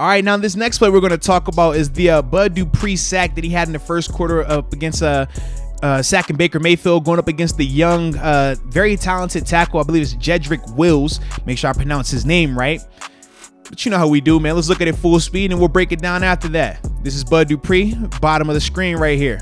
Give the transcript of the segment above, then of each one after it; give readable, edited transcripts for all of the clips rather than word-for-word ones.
All right, now this next play we're going to talk about is the Bud Dupree sack that he had in the first quarter up against sacking Baker Mayfield, going up against the young, very talented tackle. I believe it's Jedrick Wills. Make sure I pronounce his name right. But you know how we do, man. Let's look at it full speed and we'll break it down after that. This is Bud Dupree, bottom of the screen right here.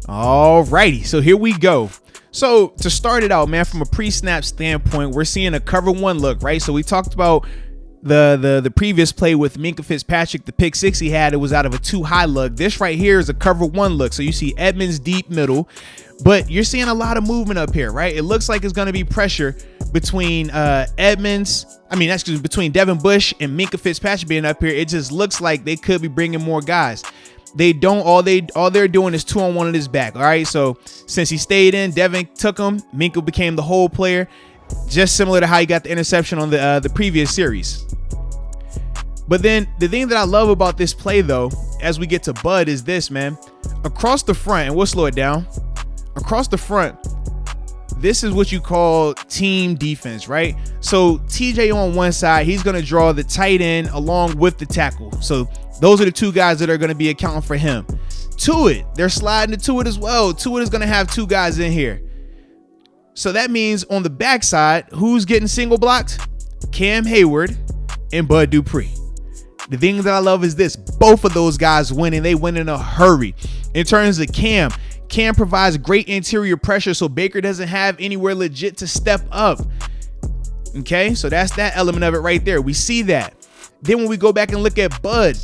Alrighty, so here we go. So to start it out, man, from a pre-snap standpoint, we're seeing a cover one look, right? So we talked about the previous play with Minkah Fitzpatrick, the pick six he had, it was out of a too high look. This right here is a cover one look. So you see Edmonds deep middle, but you're seeing a lot of movement up here, right? It looks like it's going to be pressure between between Devin Bush and Minkah Fitzpatrick being up here. It just looks like they could be bringing more guys. They don't. All they're doing is 2-on-1 at his back. All right. So since he stayed in, Devin took him. Minkah became the whole player, just similar to how he got the interception on the previous series. But then the thing that I love about this play, though, as we get to Bud, is this, man. Across the front, and we'll slow it down. Across the front, this is what you call team defense, right? So TJ on one side, he's going to draw the tight end along with the tackle. So those are the two guys that are going to be accounting for him. Tuitt, they're sliding to Tuitt as well. Tuitt is going to have two guys in here. So that means on the backside, who's getting single blocked? Cam Hayward and Bud Dupree. The thing that I love is this. Both of those guys win, and they win in a hurry. In terms of Cam provides great interior pressure, so Baker doesn't have anywhere legit to step up. Okay, so that's that element of it right there. We see that. Then when we go back and look at Bud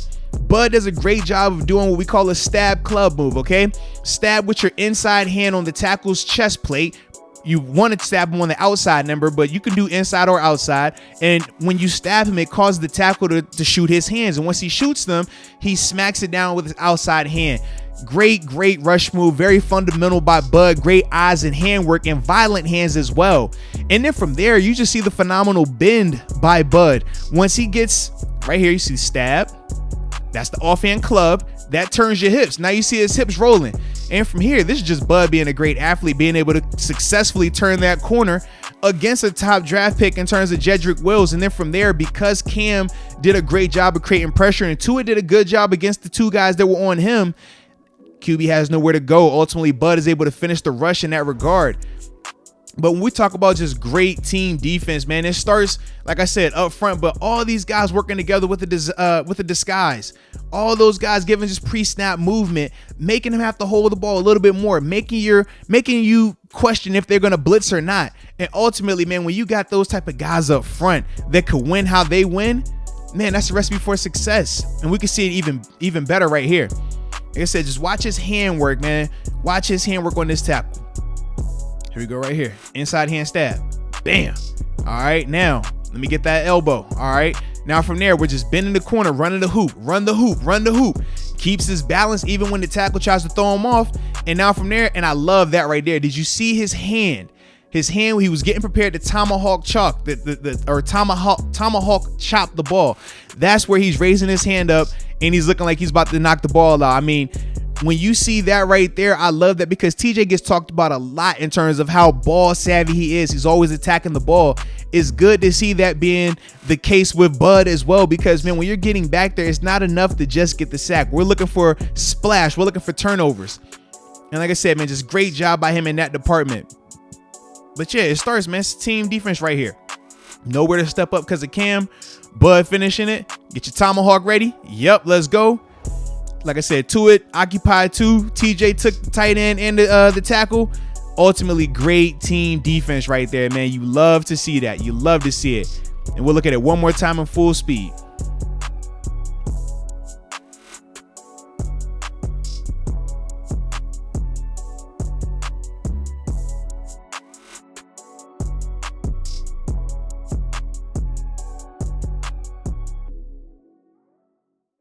does a great job of doing what we call a stab club move, okay? Stab with your inside hand on the tackle's chest plate. You want to stab him on the outside number, but you can do inside or outside. And when you stab him, it causes the tackle to shoot his hands. And once he shoots them, he smacks it down with his outside hand. Great rush move. Very fundamental by Bud. Great eyes and handwork and violent hands as well. And then from there, you just see the phenomenal bend by Bud. Once he gets right here, you see stab. That's the offhand club. That turns your hips. Now you see his hips rolling. And from here, this is just Bud being a great athlete, being able to successfully turn that corner against a top draft pick in terms of Jedrick Wills. And then from there, because Cam did a great job of creating pressure and Tuitt did a good job against the two guys that were on him, QB has nowhere to go. Ultimately, Bud is able to finish the rush in that regard. But when we talk about just great team defense, man, it starts, like I said, up front, but all these guys working together with the disguise. All those guys giving just pre-snap movement, making them have to hold the ball a little bit more, making you question if they're going to blitz or not. And ultimately, man, when you got those type of guys up front that could win how they win, man, that's a recipe for success. And we can see it even better right here. Like I said, just watch his handwork, man. Watch his handwork on this tackle. Here we go right here. Inside hand stab. Bam. All right, now let me get that elbow. All right. Now from there, we're just bending the corner, running the hoop, run the hoop. Keeps his balance even when the tackle tries to throw him off. And now from there, and I love that right there. Did you see his hand? His hand, he was getting prepared to tomahawk chop the ball. That's where he's raising his hand up and he's looking like he's about to knock the ball out. I mean, when you see that right there, I love that because TJ gets talked about a lot in terms of how ball savvy he is. He's always attacking the ball. It's good to see that being the case with Bud as well because, man, when you're getting back there, it's not enough to just get the sack. We're looking for splash. We're looking for turnovers. And like I said, man, just great job by him in that department. But yeah, it starts, man. It's team defense right here. Nowhere to step up because of Cam. Bud finishing it. Get your tomahawk ready. Yep, let's go. Like I said, Tuitt occupied two. TJ took the tight end and the tackle. Ultimately, great team defense right there, man. You love to see that. You love to see it. And we'll look at it one more time in full speed.